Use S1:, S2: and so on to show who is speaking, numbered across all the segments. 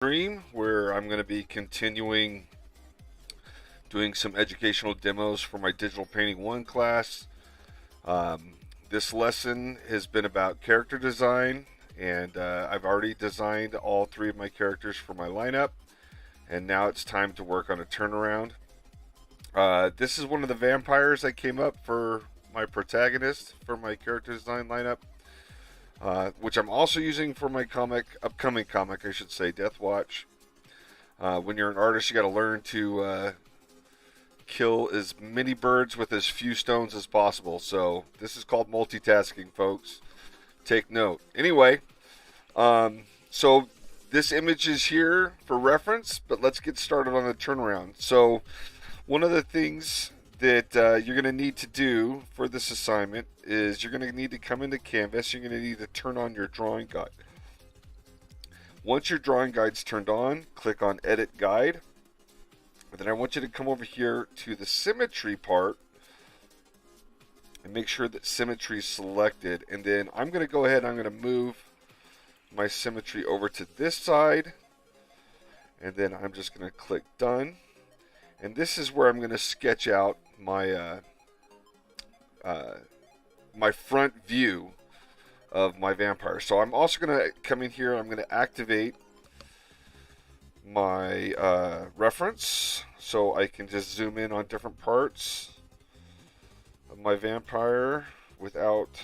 S1: Stream where I'm going to be continuing doing some educational demos for my Digital Painting 1 class. Um, this lesson has been about character design, and I've already designed all three of my characters for my lineup, and now it's time to work on a turnaround. This is one of the vampires that came up for my protagonist for my character design lineup, which I'm also using for my upcoming comic, I should say, Death Watch. When you're an artist, you got to learn to kill as many birds with as few stones as possible. So this is called multitasking, folks. Take note. Anyway, so this image is here for reference, but let's get started on the turnaround. So one of the things that you're going to need to do for this assignment is you're going to need to come into Canvas. You're going to need to turn on your drawing guide. Once your drawing guide's turned on, click on Edit Guide. And then I want you to come over here to the symmetry part and make sure that symmetry is selected. And then I'm going to go ahead and I'm going to move my symmetry over to this side. And then I'm just going to click Done. And this is where I'm going to sketch out my my front view of my vampire. So I'm also going to come in here. I'm going to activate my reference so I can just zoom in on different parts of my vampire without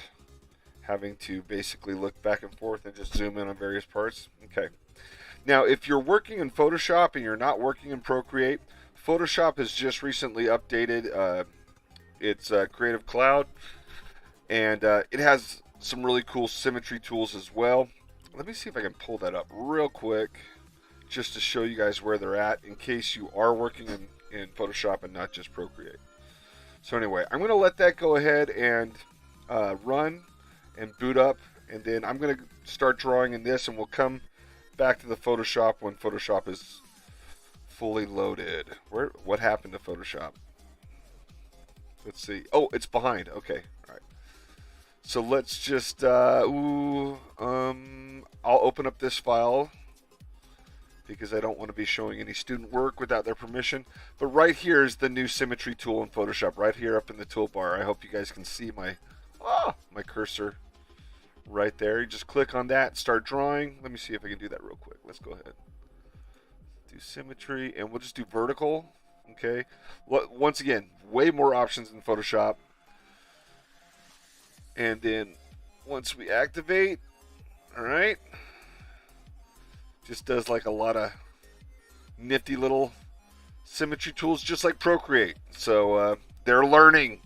S1: having to basically look back and forth and just zoom in on various parts. Okay. Now, if you're working in Photoshop and you're not working in Procreate, Photoshop has just recently updated its Creative Cloud, and it has some really cool symmetry tools as well. Let me see if I can pull that up real quick just to show you guys where they're at in case you are working in Photoshop and not just Procreate. So anyway, I'm going to let that go ahead and run and boot up, and then I'm going to start drawing in this, and we'll come back to the Photoshop when Photoshop is fully loaded. What happened to Photoshop? Let's see. Oh, it's behind. Okay. All right. So let's just I'll open up this file because I don't want to be showing any student work without their permission. But right here is the new symmetry tool in Photoshop, right here up in the toolbar. I hope you guys can see my cursor right there. You just click on that, start drawing. Let me see if I can do that real quick. Let's go ahead. Do symmetry, and we'll just do vertical. Okay. Once again, way more options in Photoshop. And then once we activate, all right, just does like a lot of nifty little symmetry tools, just like Procreate. So they're learning.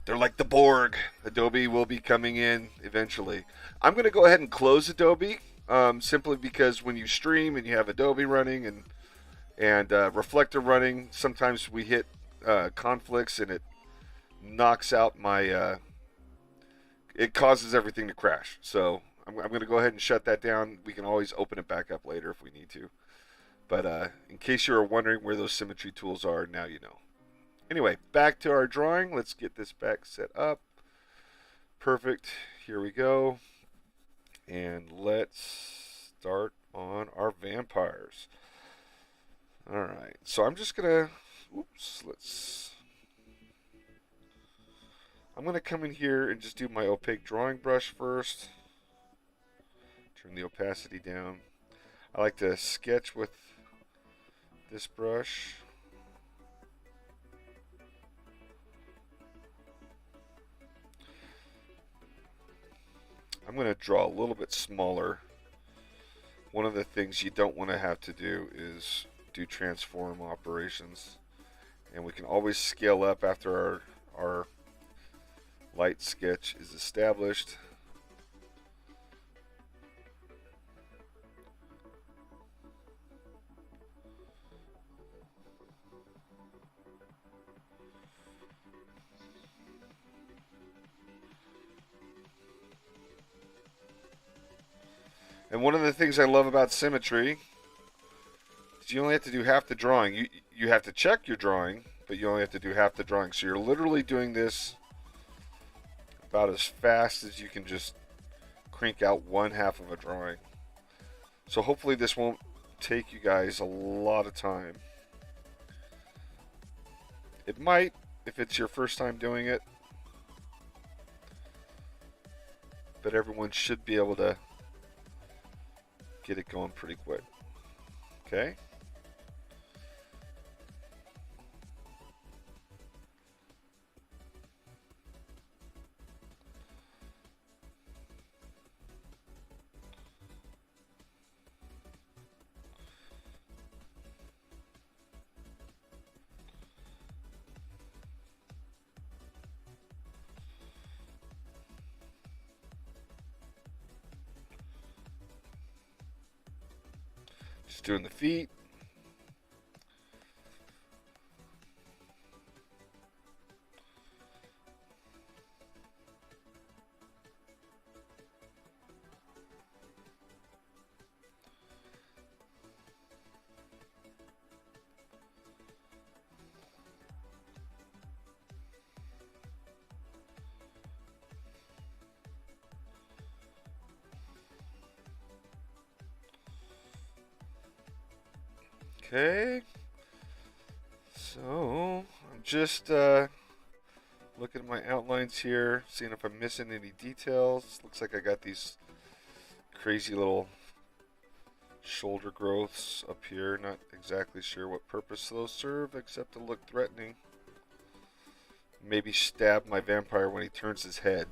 S1: They're like the Borg. Adobe will be coming in eventually. I'm going to go ahead and close Adobe simply because when you stream and you have Adobe running and Reflector running, sometimes we hit conflicts and it knocks out my... it causes everything to crash. So I'm going to go ahead and shut that down. We can always open it back up later if we need to. But in case you were wondering where those symmetry tools are, now you know. Anyway, back to our drawing. Let's get this back set up. Perfect. Here we go. And let's start on our vampires. All right. So I'm just going to... I'm going to come in here and just do my opaque drawing brush first. Turn the opacity down. I like to sketch with this brush. I'm going to draw a little bit smaller. One of the things you don't want to have to do is do transform operations. And we can always scale up after our light sketch is established. And one of the things I love about symmetry is you only have to do half the drawing. You have to check your drawing, but you only have to do half the drawing. So you're literally doing this about as fast as you can just crank out one half of a drawing. So hopefully this won't take you guys a lot of time. It might if it's your first time doing it, but everyone should be able to get it going pretty quick. Okay? Just doing the feet. Okay, so I'm just looking at my outlines here, seeing if I'm missing any details. Looks like I got these crazy little shoulder growths up here. Not exactly sure what purpose those serve, except to look threatening. Maybe stab my vampire when he turns his head.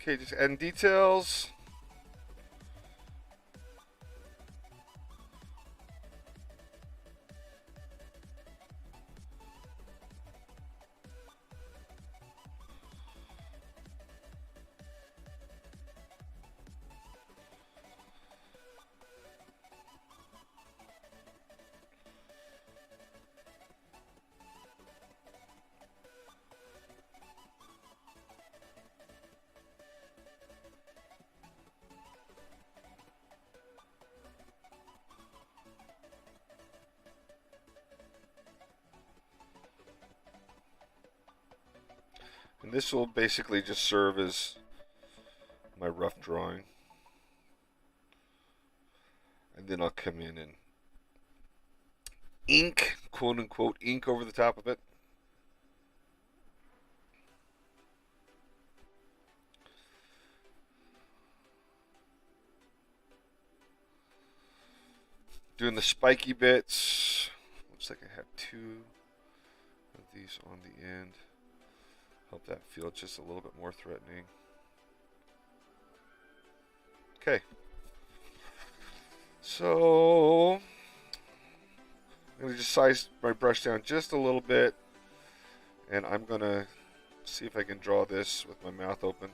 S1: Okay, just adding details. And this will basically just serve as my rough drawing. And then I'll come in and ink, quote unquote, ink over the top of it. Doing the spiky bits. Looks like I have two of these on the end. Help that feel just a little bit more threatening. Okay. So I'm going to just size my brush down just a little bit, and I'm going to see if I can draw this with my mouth open.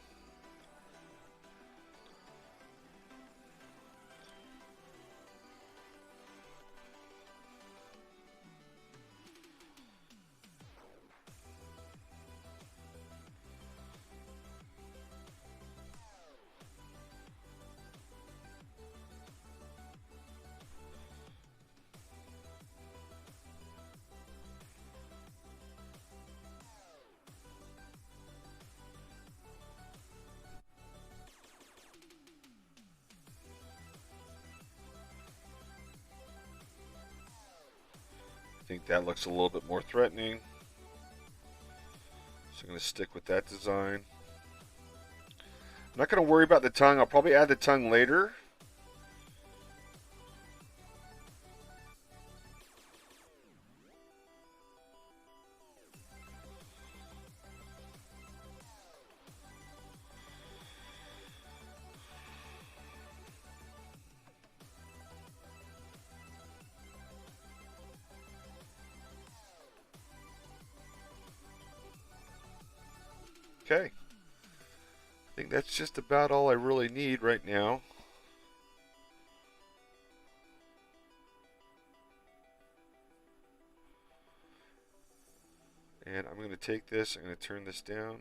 S1: I think that looks a little bit more threatening. So I'm going to stick with that design. I'm not going to worry about the tongue. I'll probably add the tongue later. Okay. I think that's just about all I really need right now. And I'm going to take this, I'm going to turn this down.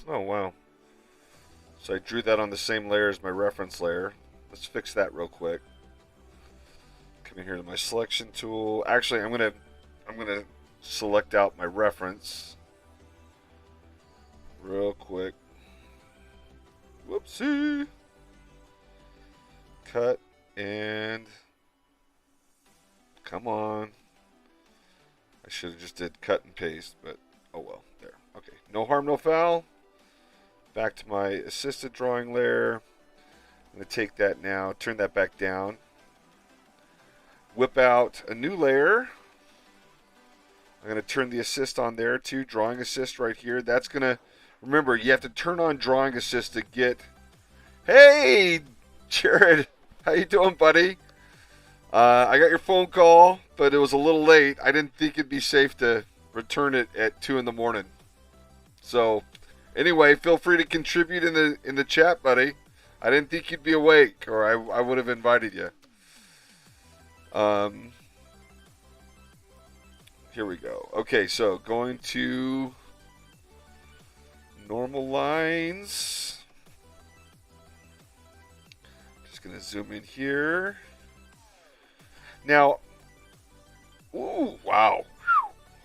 S1: Oh, wow. So I drew that on the same layer as my reference layer. Let's fix that real quick. Come in here to my selection tool. Actually, I'm gonna select out my reference real quick. Whoopsie. Cut and come on. I should have just did cut and paste, but oh well. There. Okay. No harm, no foul. Back to my assisted drawing layer. I'm going to take that now, turn that back down. Whip out a new layer. I'm going to turn the assist on there too, drawing assist right here. That's going to, remember, you have to turn on drawing assist to get, hey, Jared, how you doing, buddy? I got your phone call, but it was a little late. I didn't think it'd be safe to return it at 2 in the morning. So, anyway, feel free to contribute in the chat, buddy. I didn't think you'd be awake, or I would have invited you. Here we go. Okay, so going to normal lines. Just going to zoom in here. Now, ooh, wow.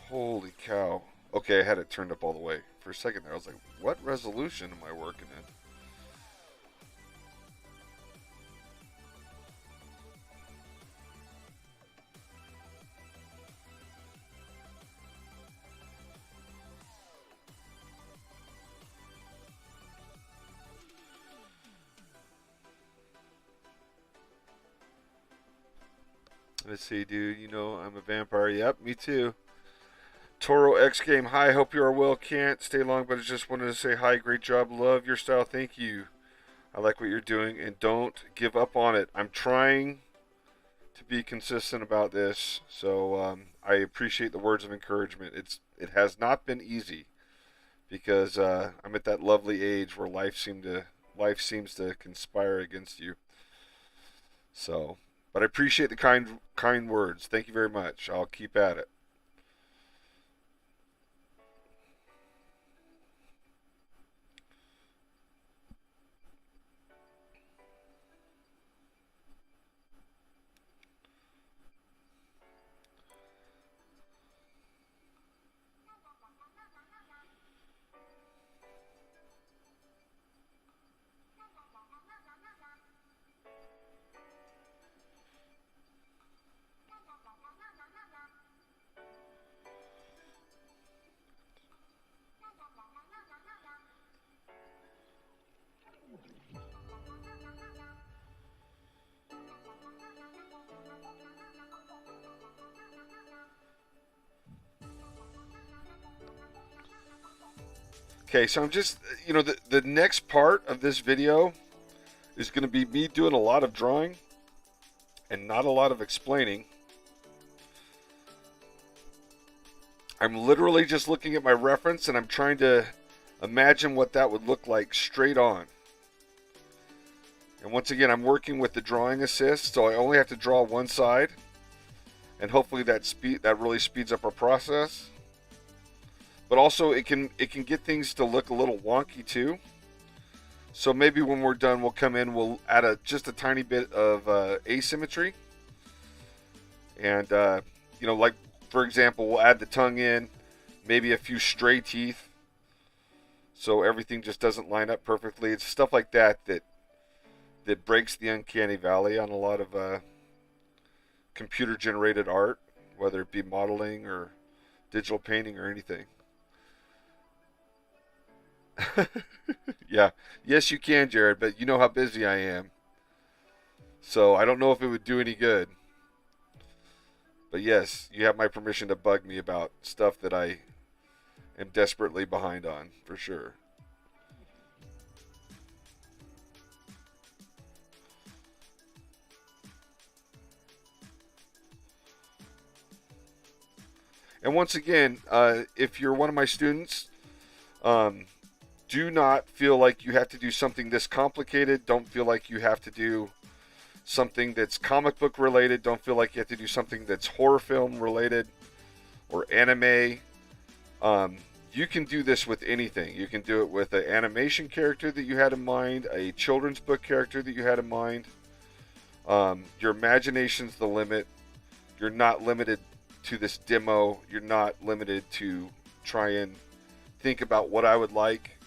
S1: Holy cow. Okay, I had it turned up all the way. For a second there, I was like, what resolution am I working in? Let's see, dude. You know I'm a vampire. Yep, me too. Toro X Game. Hi, hope you are well. Can't stay long, but I just wanted to say hi. Great job. Love your style. Thank you. I like what you're doing, and don't give up on it. I'm trying to be consistent about this, so I appreciate the words of encouragement. It has not been easy because I'm at that lovely age where life seems to conspire against you. So, but I appreciate the kind words. Thank you very much. I'll keep at it. Okay, so I'm just, the next part of this video is going to be me doing a lot of drawing and not a lot of explaining. I'm literally just looking at my reference and I'm trying to imagine what that would look like straight on. And once again, I'm working with the drawing assist, so I only have to draw one side. And hopefully that really speeds up our process. But also it can get things to look a little wonky too. So maybe when we're done, we'll come in, we'll add just a tiny bit of asymmetry. And, like, for example, we'll add the tongue in, maybe a few stray teeth. So everything just doesn't line up perfectly. It's stuff like that breaks the uncanny valley on a lot of computer-generated art, whether it be modeling or digital painting or anything. Yeah. Yes, you can, Jared, but you know how busy I am. So I don't know if it would do any good. But yes, you have my permission to bug me about stuff that I am desperately behind on, for sure. And once again, if you're one of my students, um, do not feel like you have to do something this complicated. Don't feel like you have to do something that's comic book related. Don't feel like you have to do something that's horror film related or anime. Um, you can do this with anything. You can do it with an animation character that you had in mind, a children's book character that you had in mind. Your imagination's the limit. You're not limited to this demo. You're not limited to try and think about what I would like.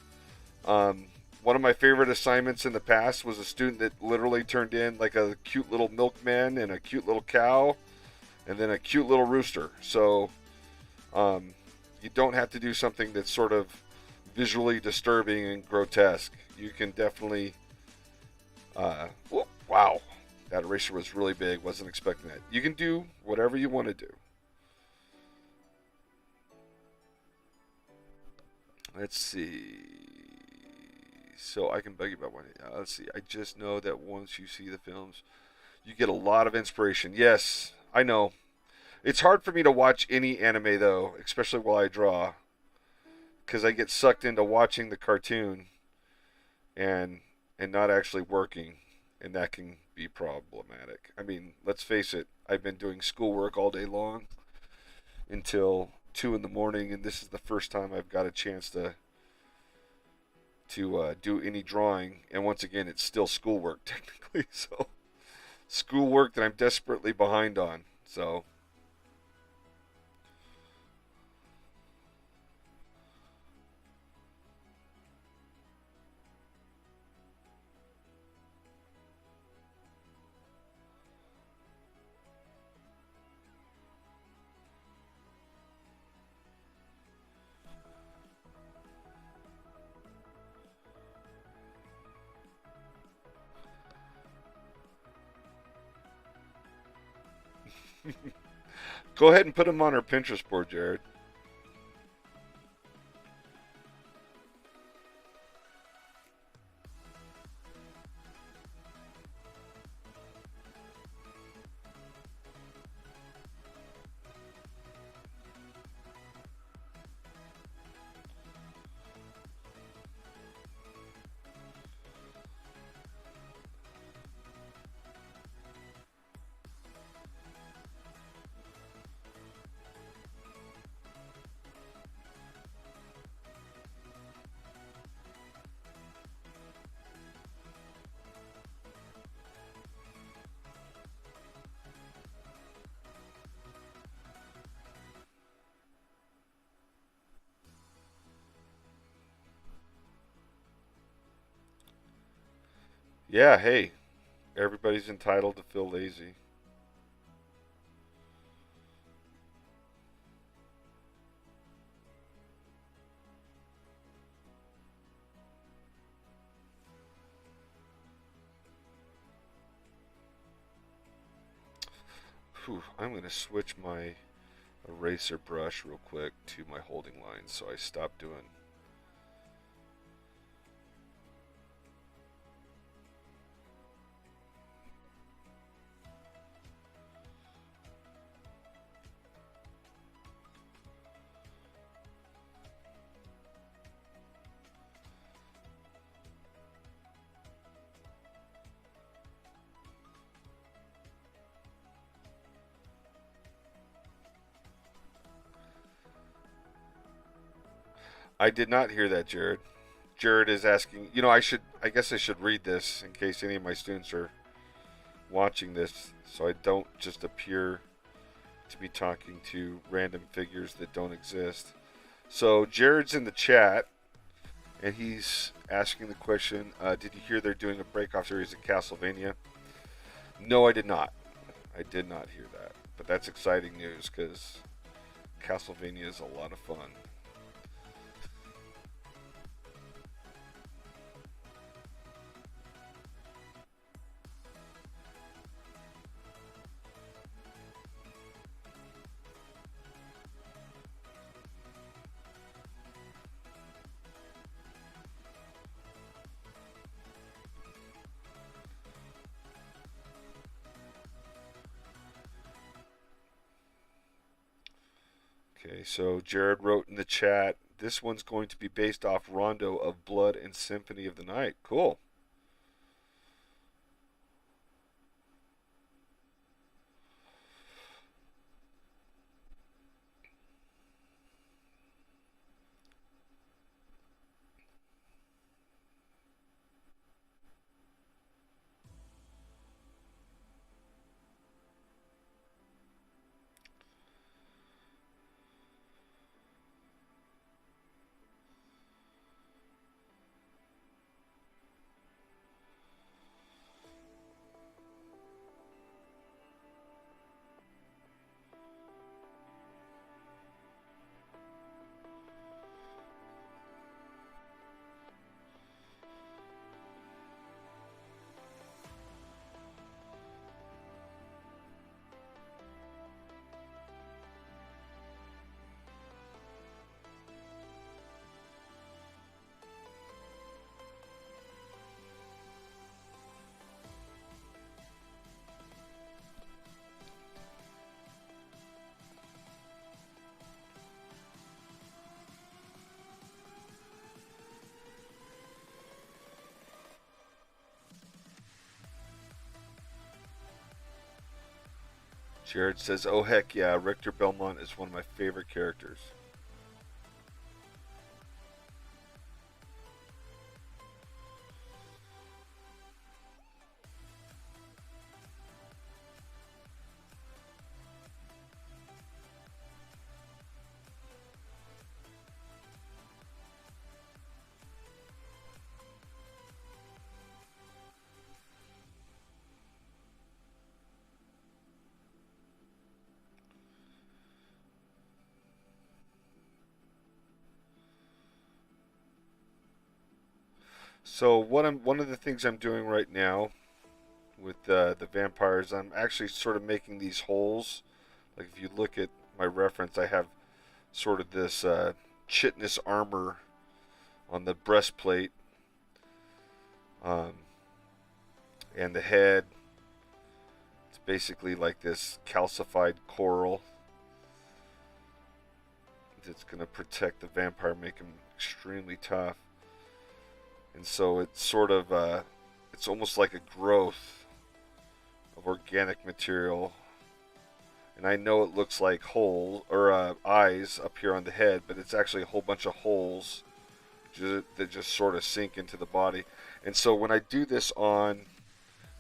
S1: Um, One of my favorite assignments in the past was a student that literally turned in like a cute little milkman and a cute little cow and then a cute little rooster. So um, you don't have to do something that's sort of visually disturbing and grotesque. You can definitely. Wow, that eraser was really big. Wasn't expecting that. You can do whatever you want to do. Let's see. So I can bug you about one. Let's see. I just know that once you see the films, you get a lot of inspiration. Yes, I know. It's hard for me to watch any anime though, especially while I draw, because I get sucked into watching the cartoon and not actually working, and that can be problematic. I mean, let's face it. I've been doing schoolwork all day long until 2 in the morning, and this is the first time I've got a chance to do any drawing. And once again, it's still schoolwork technically, so schoolwork that I'm desperately behind on. So go ahead and put them on our Pinterest board, Jared. Yeah, hey, everybody's entitled to feel lazy. Whew, I'm going to switch my eraser brush real quick to my holding line so I stop doing. I did not hear that, Jared. Jared is asking, I guess I should read this in case any of my students are watching this so I don't just appear to be talking to random figures that don't exist. So Jared's in the chat and he's asking the question, did you hear they're doing a breakoff series of Castlevania? No, I did not. I did not hear that. But that's exciting news because Castlevania is a lot of fun. Okay, so Jared wrote in the chat, this one's going to be based off Rondo of Blood and Symphony of the Night. Cool. Jared says, oh heck yeah, Richter Belmont is one of my favorite characters. So one of the things I'm doing right now with the vampires, I'm actually sort of making these holes. Like if you look at my reference, I have sort of this chitinous armor on the breastplate, um, and the head. It's basically like this calcified coral that's going to protect the vampire, make him extremely tough. And so it's sort of it's almost like a growth of organic material. And I know it looks like holes or eyes up here on the head, but it's actually a whole bunch of holes that just sort of sink into the body. And so when I do this on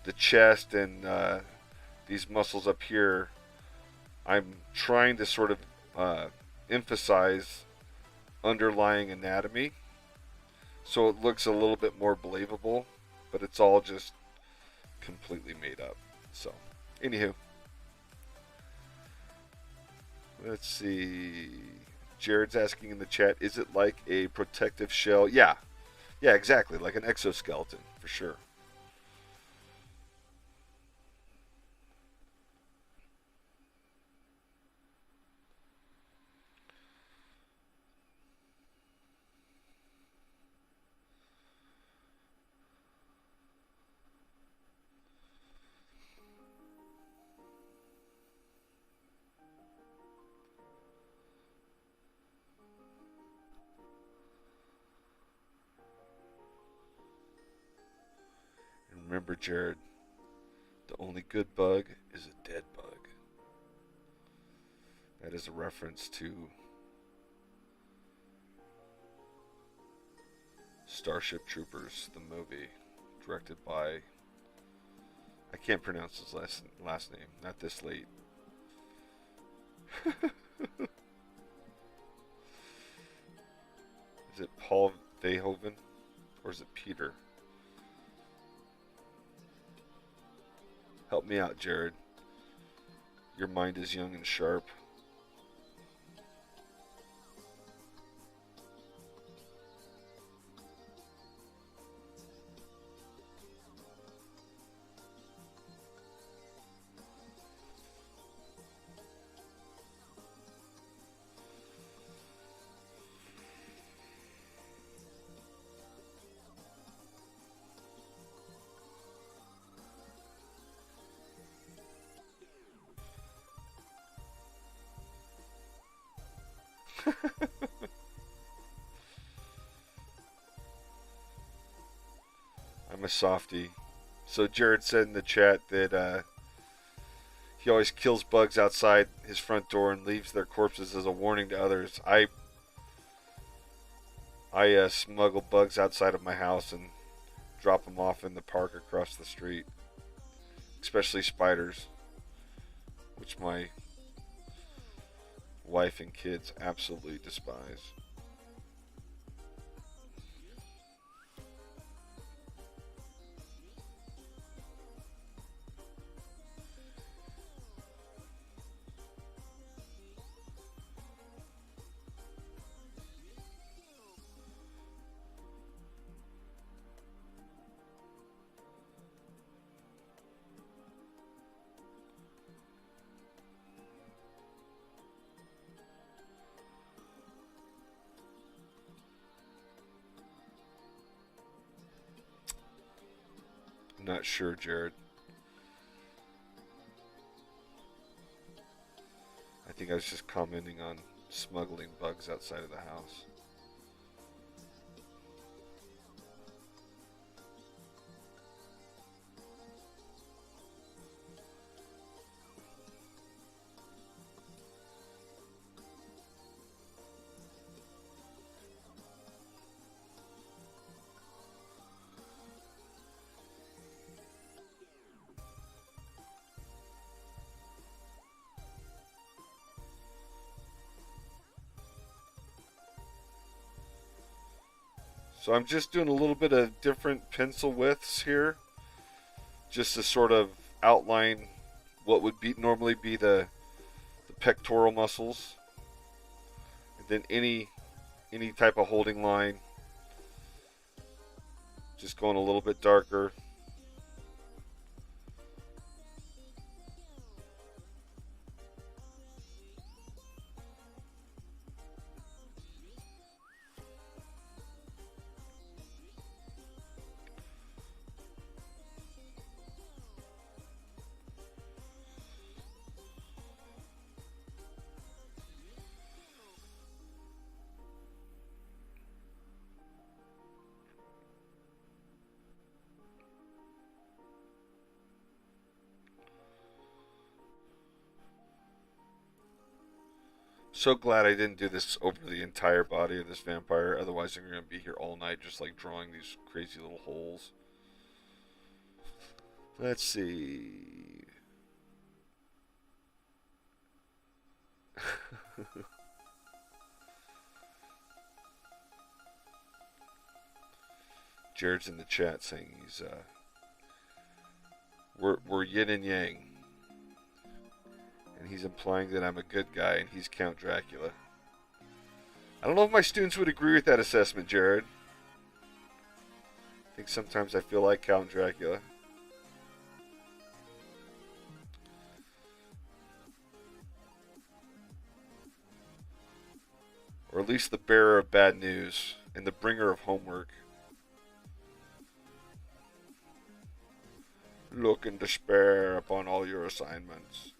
S1: the chest and these muscles up here, I'm trying to sort of emphasize underlying anatomy so it looks a little bit more believable, but it's all just completely made up. So, anywho, let's see. Jared's asking in the chat, is it like a protective shell? Yeah. Yeah, exactly. Like an exoskeleton, for sure. And remember, Jared, the only good bug is a dead bug. That is a reference to Starship Troopers, the movie, directed by, I can't pronounce his last name. Not this late. Is it Paul Verhoeven or is it Peter? Help me out, Jared. Your mind is young and sharp. I'm a softie. So Jared said in the chat that he always kills bugs outside his front door and leaves their corpses as a warning to others. I smuggle bugs outside of my house and drop them off in the park across the street, especially spiders, which my wife and kids absolutely despise. I'm not sure, Jared. I think I was just commenting on smuggling bugs outside of the house. So I'm just doing a little bit of different pencil widths here, just to sort of outline what would be normally be the pectoral muscles, and then any type of holding line, just going a little bit darker. So glad I didn't do this over the entire body of this vampire. Otherwise, I'm going to be here all night just like drawing these crazy little holes. Let's see. Jared's in the chat saying we're yin and yang, and he's implying that I'm a good guy and he's Count Dracula. I don't know if my students would agree with that assessment, Jared. I think sometimes I feel like Count Dracula. Or at least the bearer of bad news and the bringer of homework. Look in despair upon all your assignments.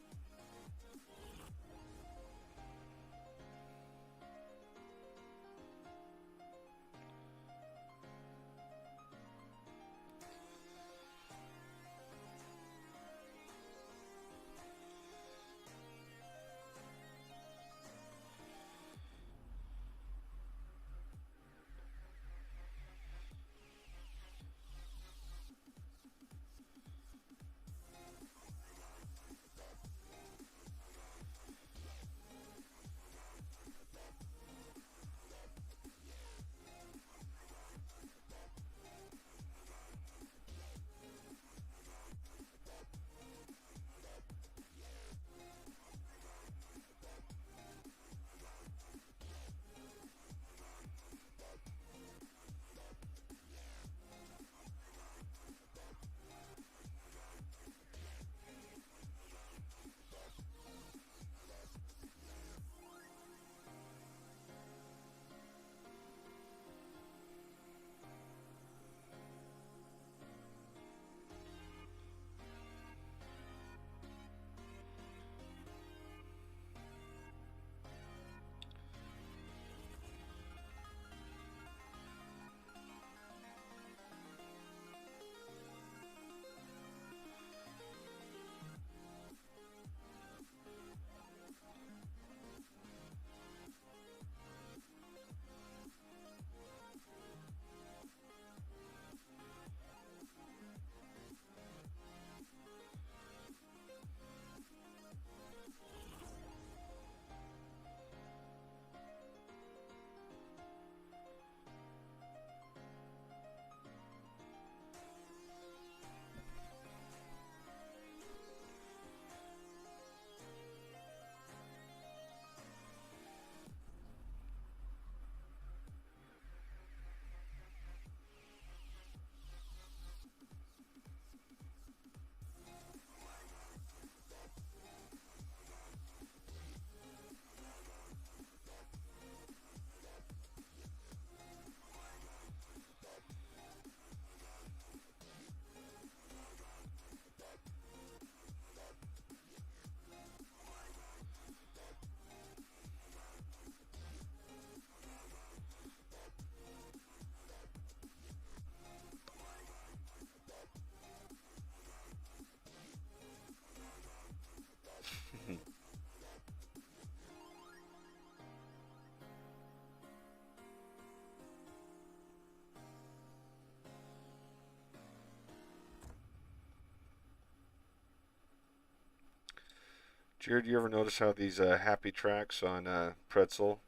S1: Jared, you ever notice how these happy tracks on Pretzel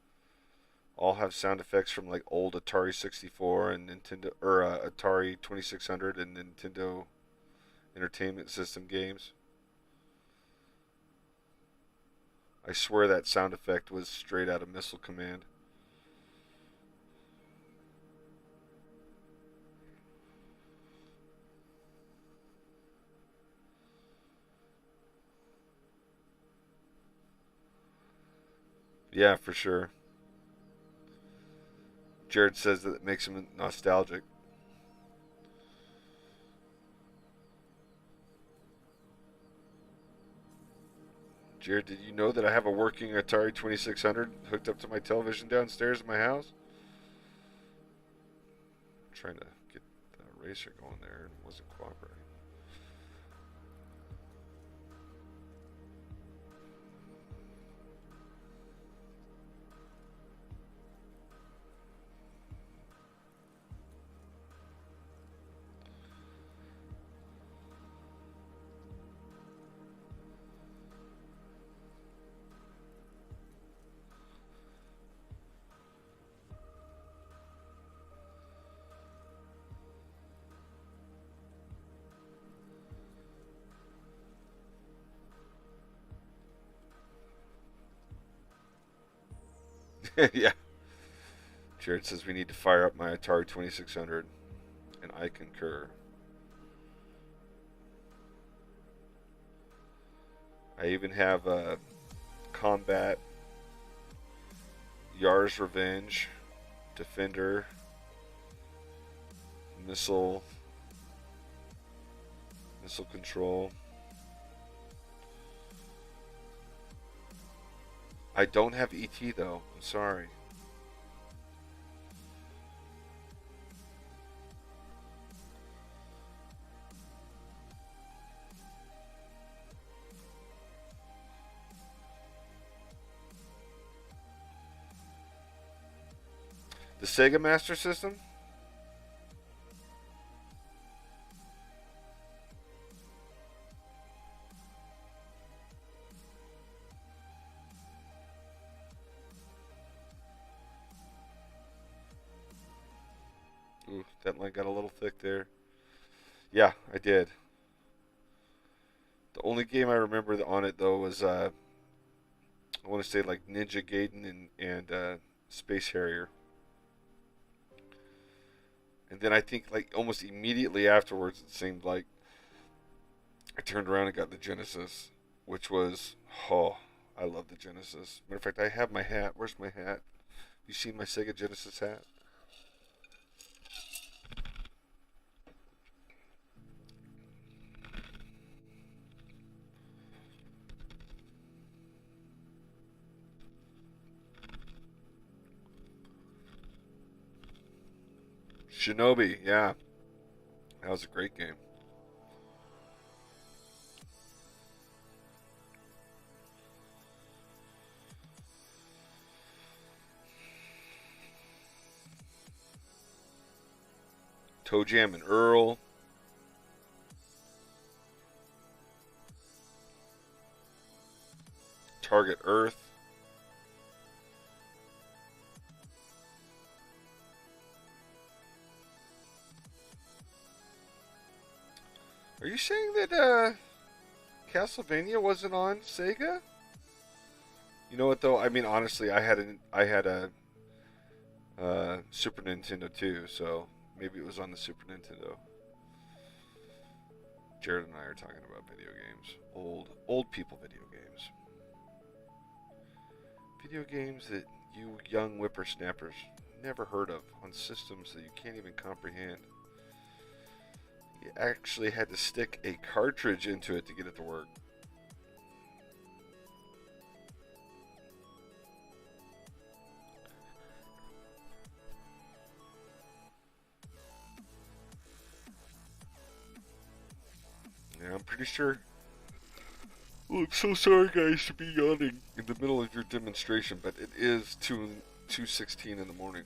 S1: all have sound effects from like old Atari 64 and Nintendo or Atari 2600 and Nintendo Entertainment System games? I swear that sound effect was straight out of Missile Command. Yeah, for sure. Jared says that it makes him nostalgic. Jared, did you know that I have a working Atari 2600 hooked up to my television downstairs in my house? I'm trying to get the eraser going there and it wasn't cooperating. Yeah. Jared says we need to fire up my Atari 2600, and I concur. I even have a Combat, Yar's Revenge, Defender, Missile, Missile Control. I don't have ET though. I'm sorry. The Sega Master System? Ooh, that line got a little thick there. Yeah, I did. The only game I remember on it though was I want to say like Ninja Gaiden and Space Harrier. And then I think like almost immediately afterwards, it seemed like I turned around and got the Genesis, which was oh, I love the Genesis. Matter of fact, I have my hat. Where's my hat? You seen my Sega Genesis hat? Shinobi, yeah, that was a great game. Toe Jam and Earl. Target Earth. Are you saying that Castlevania wasn't on Sega? You know what though? I mean, honestly, I had a Super Nintendo too, so maybe it was on the Super Nintendo. Jared and I are talking about video games, old people video games, video games that you young whippersnappers never heard of on systems that you can't even comprehend. You actually had to stick a cartridge into it to get it to work. Yeah, I'm pretty sure. Oh, I'm so sorry, guys, to be yawning in the middle of your demonstration, but it is 2:16 in the morning.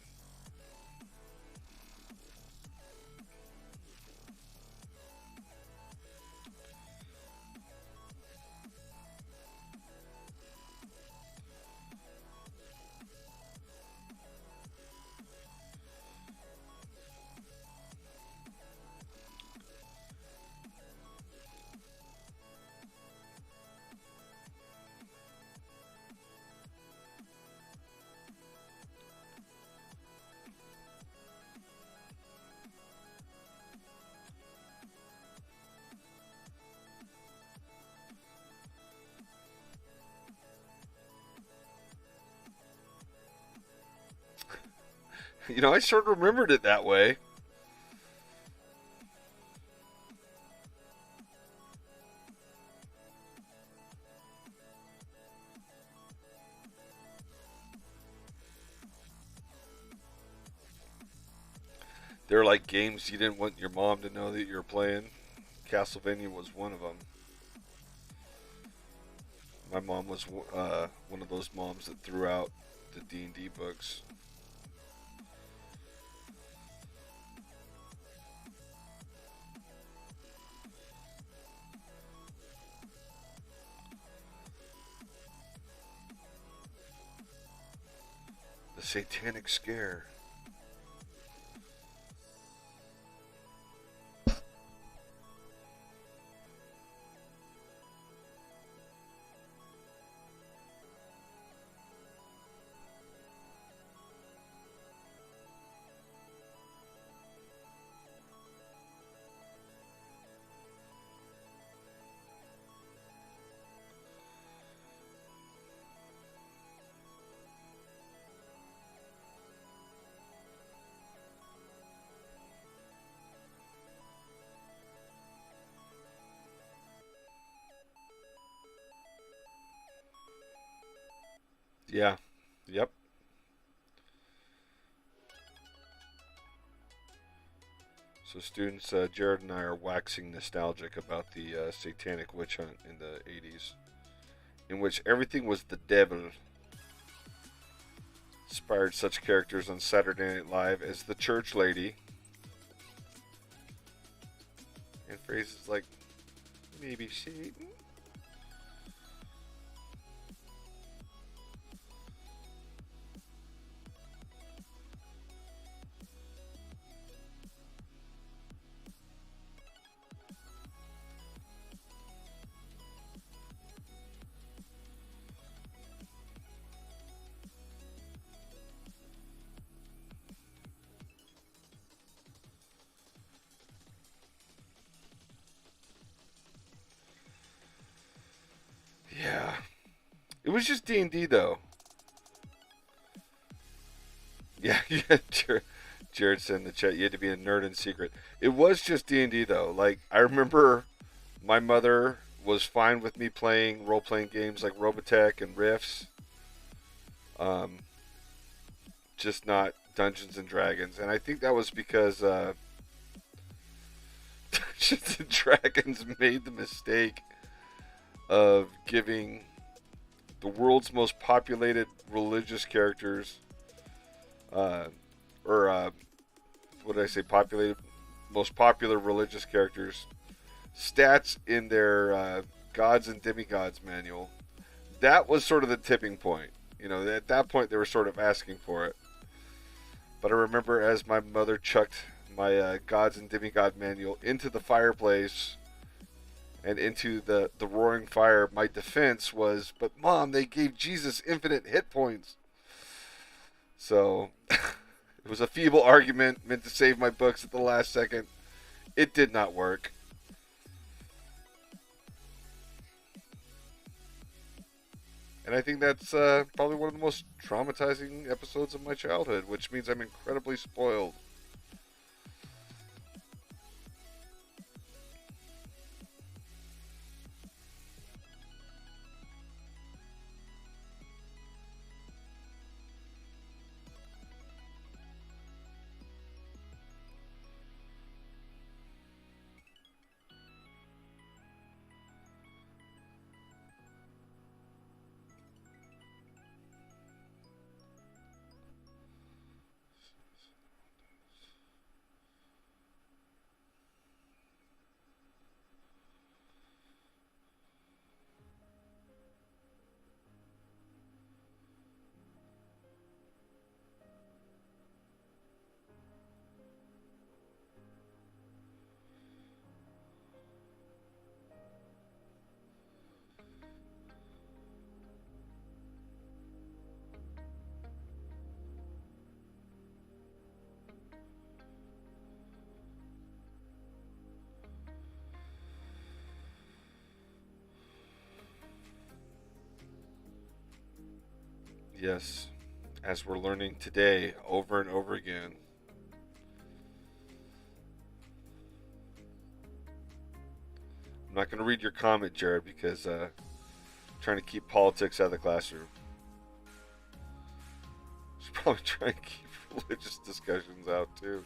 S1: I sort of remembered it that way. They're like games you didn't want your mom to know that you're playing. Castlevania was one of them. My mom was one of those moms that threw out the D&D books. The Satanic Scare. Yeah. Yep. So students, Jared and I are waxing nostalgic about the satanic witch hunt in the 80s, in which everything was the devil. Inspired such characters on Saturday Night Live as the church lady, and phrases like, maybe Satan. Yeah. It was just D&D though. Yeah, yeah. Jared said in the chat, you had to be a nerd in secret. It was just D&D though. Like, I remember my mother was fine with me playing role-playing games like Robotech and Rifts. Um, just not Dungeons and Dragons. And I think that was because Dungeons and Dragons made the mistake of giving the world's most populated religious characters, uh, or what did I say? Populated, most popular religious characters, stats in their gods and demigods manual. That was sort of the tipping point. At that point they were sort of asking for it. But I remember as my mother chucked my gods and demigod manual into the fireplace and into the roaring fire, my defense was, but Mom, they gave Jesus infinite hit points. So it was a feeble argument meant to save my books at the last second. It did not work. And I think that's probably one of the most traumatizing episodes of my childhood, which means I'm incredibly spoiled. Yes. as we're learning today over and over again. I'm not going to read your comment, Jared, because I'm trying to keep politics out of the classroom. Should probably try and keep religious discussions out too.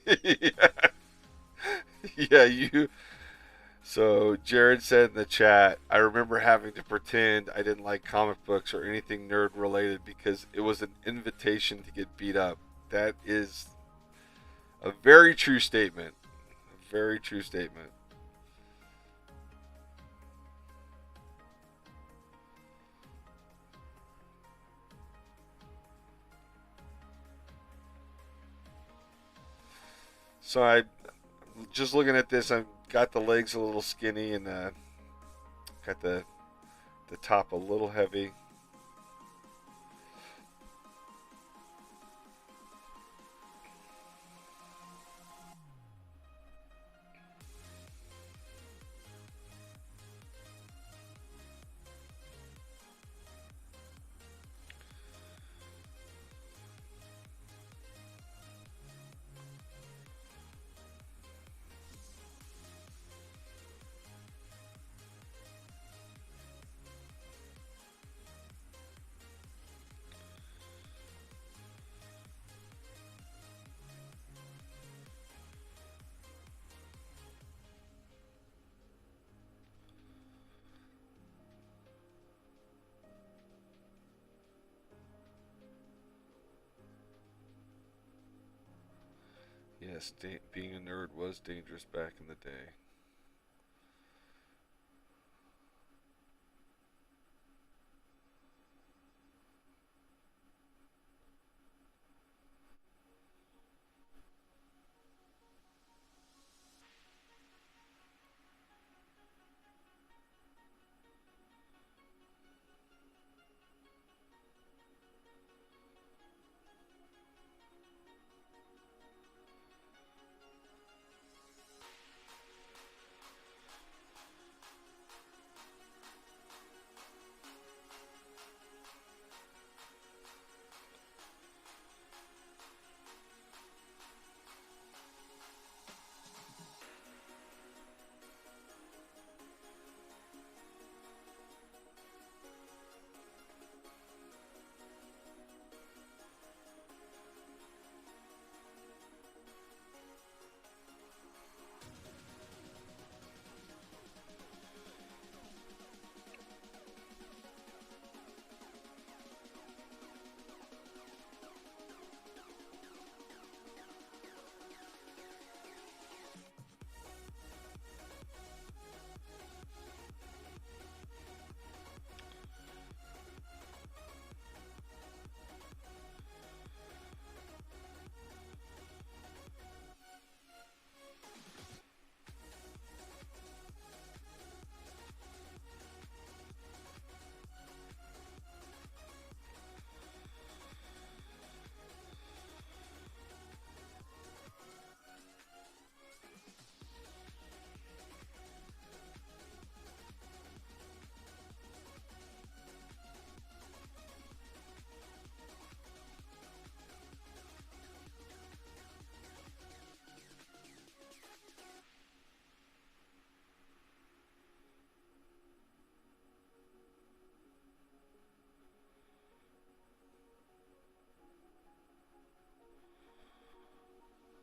S1: Yeah. Yeah, you. So Jared said in the chat, I remember having to pretend I didn't like comic books or anything nerd related because it was an invitation to get beat up. That is a very true statement. A very true statement. So I just looking at this, I've got the legs a little skinny and got the top a little heavy. Yes, being a nerd was dangerous back in the day.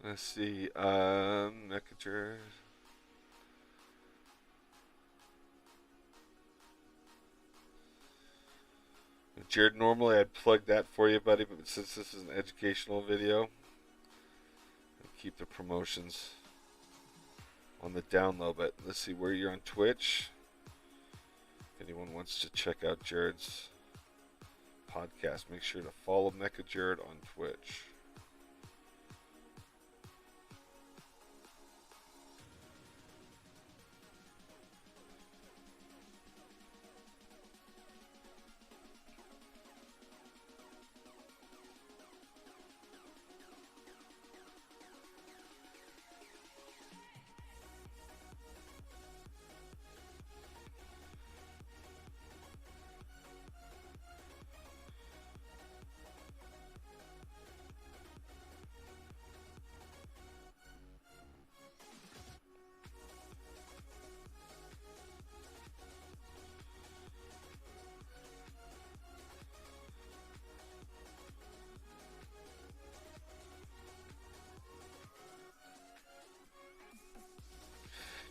S1: Let's see. Mecha Jared, normally I'd plug that for you, buddy, but since this is an educational video, I'll keep the promotions on the down low. But let's see where you're on Twitch. If anyone wants to check out Jared's podcast, make sure to follow Mecha Jared on Twitch.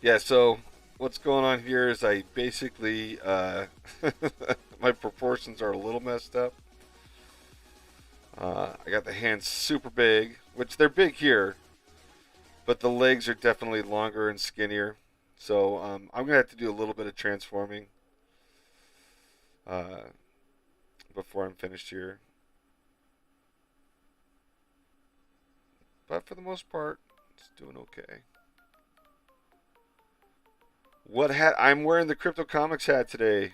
S1: Yeah, so what's going on here is I basically, my proportions are a little messed up. I got the hands super big, which they're big here, but the legs are definitely longer and skinnier. So I'm going to have to do a little bit of transforming uh, before I'm finished here. But for the most part, it's doing okay. What hat? I'm wearing the Crypto Comics hat today.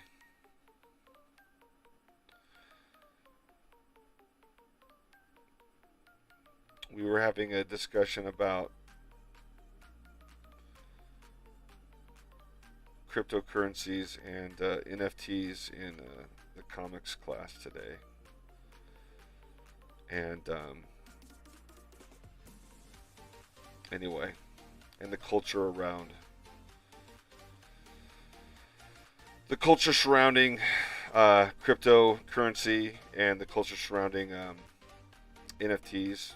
S1: We were having a discussion about cryptocurrencies and NFTs in the comics class today. And anyway, and the culture around the culture surrounding cryptocurrency and the culture surrounding NFTs.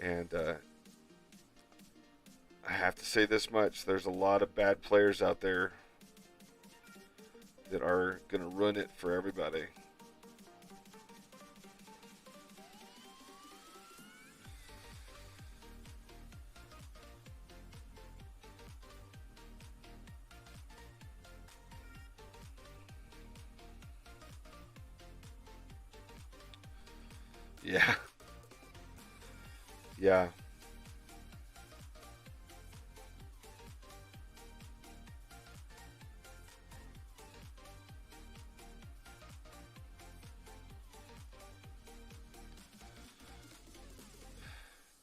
S1: And I have to say this much: there's a lot of bad players out there that are going to ruin it for everybody. Yeah. Yeah.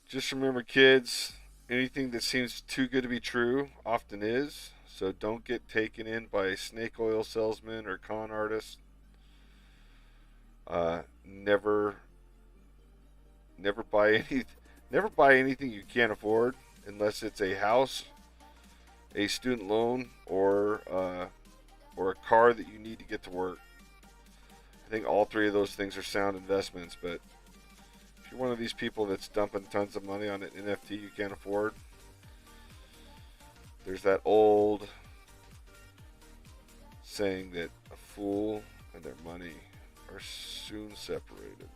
S1: Just remember, kids, anything that seems too good to be true often is. So don't get taken in by snake oil salesmen or con artists. Never, never buy any, never buy anything you can't afford unless it's a house, a student loan, or a car that you need to get to work. I think all three of those things are sound investments, but if you're one of these people that's dumping tons of money on an NFT you can't afford, there's that old saying that a fool and their money are soon separated.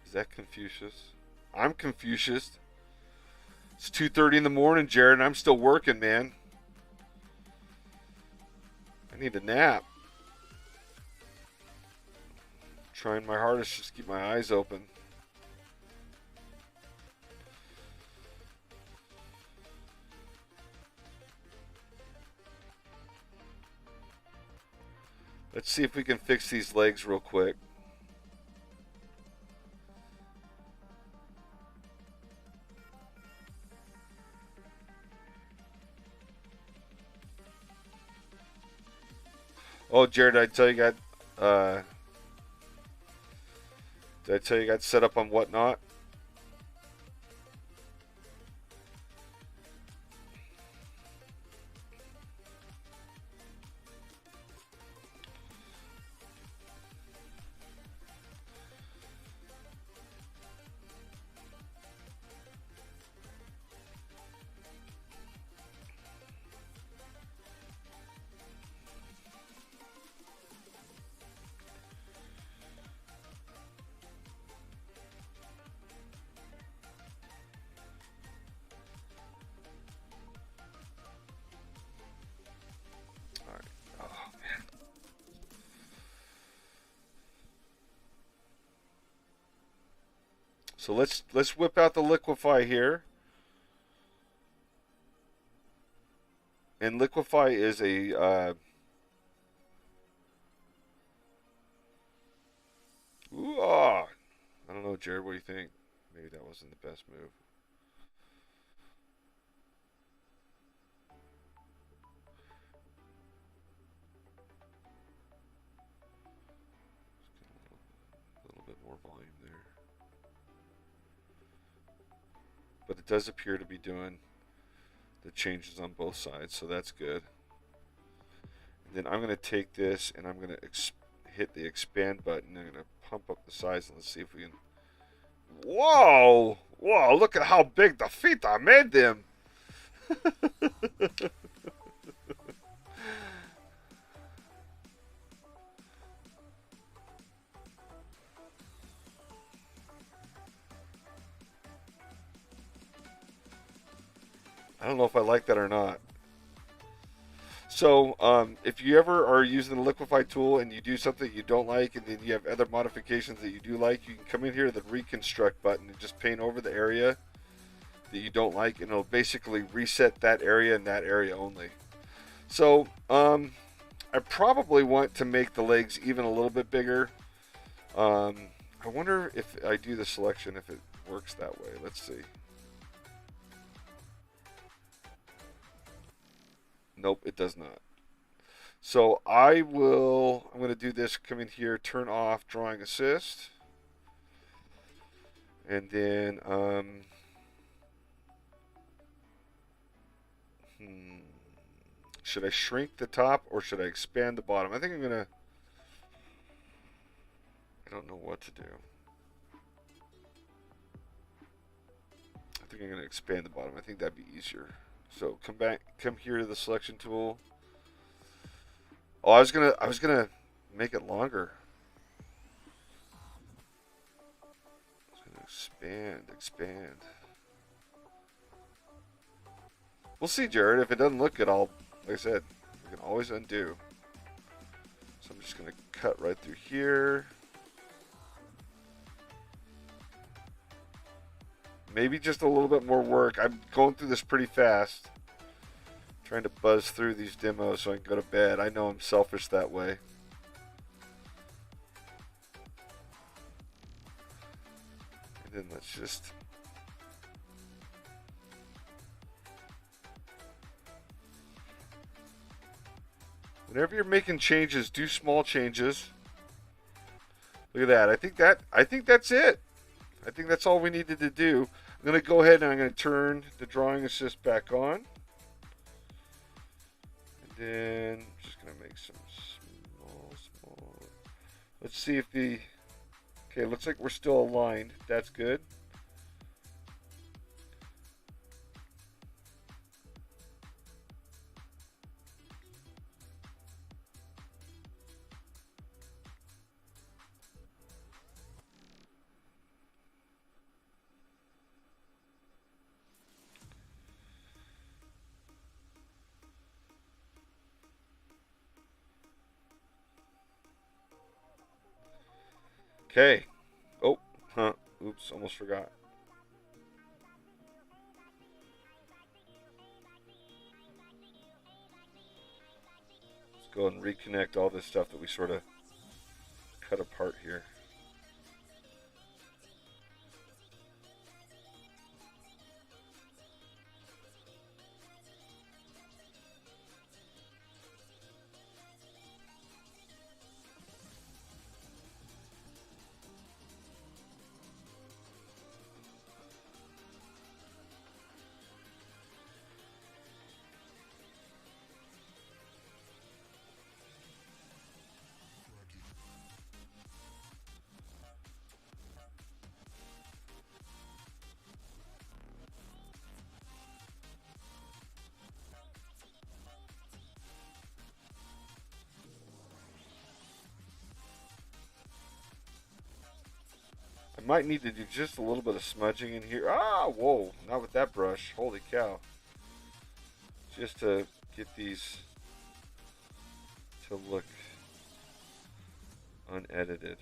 S1: Is that Confucius? I'm Confucius. It's 2:30 in the morning, Jared, and I'm still working, man. I need a nap. I'm trying my hardest just to keep my eyes open. Let's see if we can fix these legs real quick. Oh, Jared, uh, did I tell you got set up on whatnot? All right. Oh, man. So let's whip out the liquefy here. And liquefy is a ooh, ah. I don't know, Jared. What do you think? Maybe that wasn't the best move. A little bit more volume there, but it does appear to be doing the changes on both sides, so that's good. And then I'm going to take this and I'm going to hit the expand button. I'm going to pump up the size and let's see if we can. Whoa! Whoa! Look at how big the feet I made them. I don't know if I like that or not. So, if you ever are using the liquefy tool and you do something you don't like, and then you have other modifications that you do like, you can come in here to the reconstruct button and just paint over the area that you don't like, and it'll basically reset that area and that area only. So, I probably want to make the legs even a little bit bigger. I wonder if I do the selection if it works that way. Let's see. Nope, it does not. So I'm going to do this, come in here, turn off drawing assist. And then, should I shrink the top or should I expand the bottom? I think I'm going to, I don't know what to do. I think I'm going to expand the bottom. I think that'd be easier. So come here to the selection tool. Oh, I was gonna make it longer. I was gonna expand. We'll see, Jared. If it doesn't look good, like I said, we can always undo. So I'm just gonna cut right through here. Maybe just a little bit more work. I'm going through this pretty fast. Trying to buzz through these demos so I can go to bed. I know I'm selfish that way. And then let's just... Whenever you're making changes, do small changes. Look at that. I think that's it. I think that's all we needed to do. I'm going to go ahead and I'm going to turn the drawing assist back on. And then I'm just going to make some small. Let's see if the... Okay, looks like we're still aligned. That's good. Okay. Oh, oops, almost forgot. Let's go and reconnect all this stuff that we sort of cut apart here. Might need to do just a little bit of smudging in here. Ah, whoa, not with that brush. Holy cow. Just to get these to look unedited.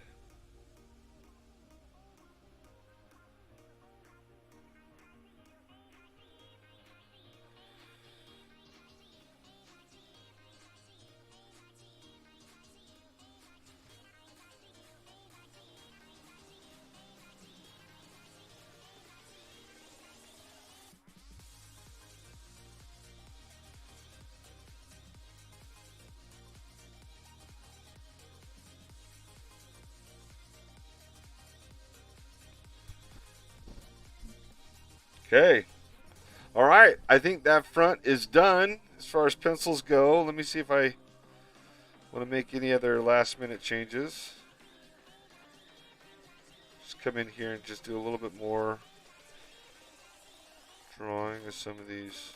S1: Okay. All right. I think that front is done as far as pencils go. Let me see if I want to make any other last minute changes. Just come in here and just do a little bit more drawing of some of these.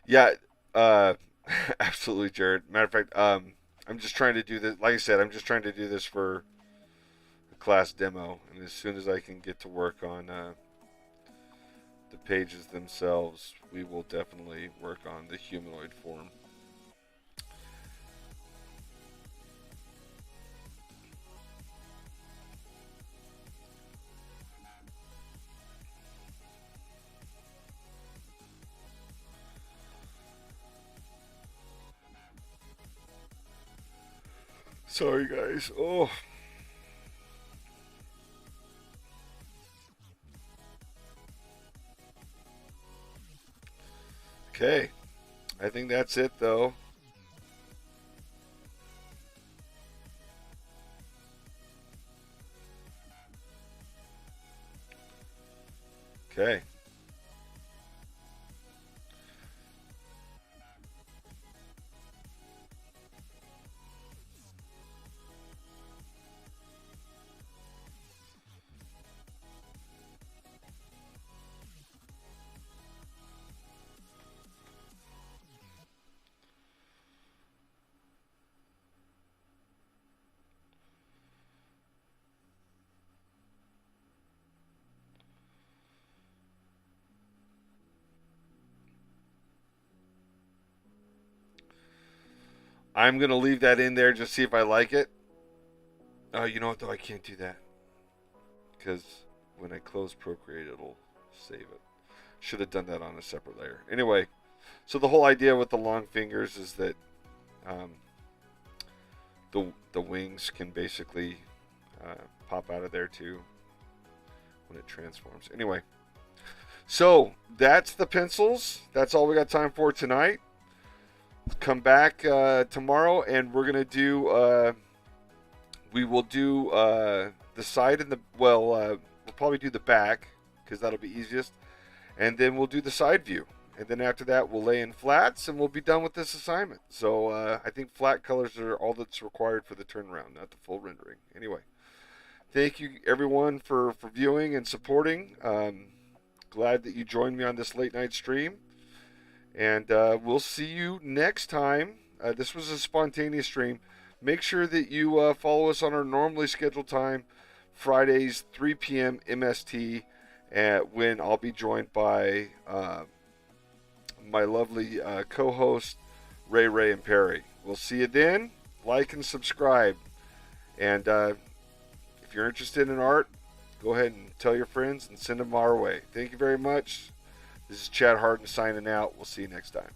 S1: Yeah, uh, absolutely, Jared. Matter of fact, I'm just trying to do this. Like I said, I'm just trying to do this for a class demo, and as soon as I can get to work on the pages themselves, we will definitely work on the humanoid form. Sorry, guys. Oh, okay. I think that's it, though. Okay. I'm gonna leave that in there just see if I like it. Oh, you know what though? I can't do that because when I close Procreate, it'll save it. Should have done that on a separate layer. Anyway, so the whole idea with the long fingers is that um, the wings can basically pop out of there too when it transforms. Anyway, so that's the pencils. That's all we got time for tonight. Come back tomorrow, and we're gonna do. We will do the side and the we'll probably do the back because that'll be easiest, and then we'll do the side view, and then after that we'll lay in flats, and we'll be done with this assignment. So I think flat colors are all that's required for the turnaround, not the full rendering. Anyway, thank you everyone for viewing and supporting. Glad that you joined me on this late night stream. And we'll see you next time. This was a spontaneous stream. make sure that you follow us on our normally scheduled time, Fridays, 3 p.m. MST, when I'll be joined by my lovely co-host, Ray, and Perry. We'll see you then. Like and subscribe. And if you're interested in art, go ahead and tell your friends and send them our way. Thank you very much. This is Chad Harden signing out. We'll see you next time.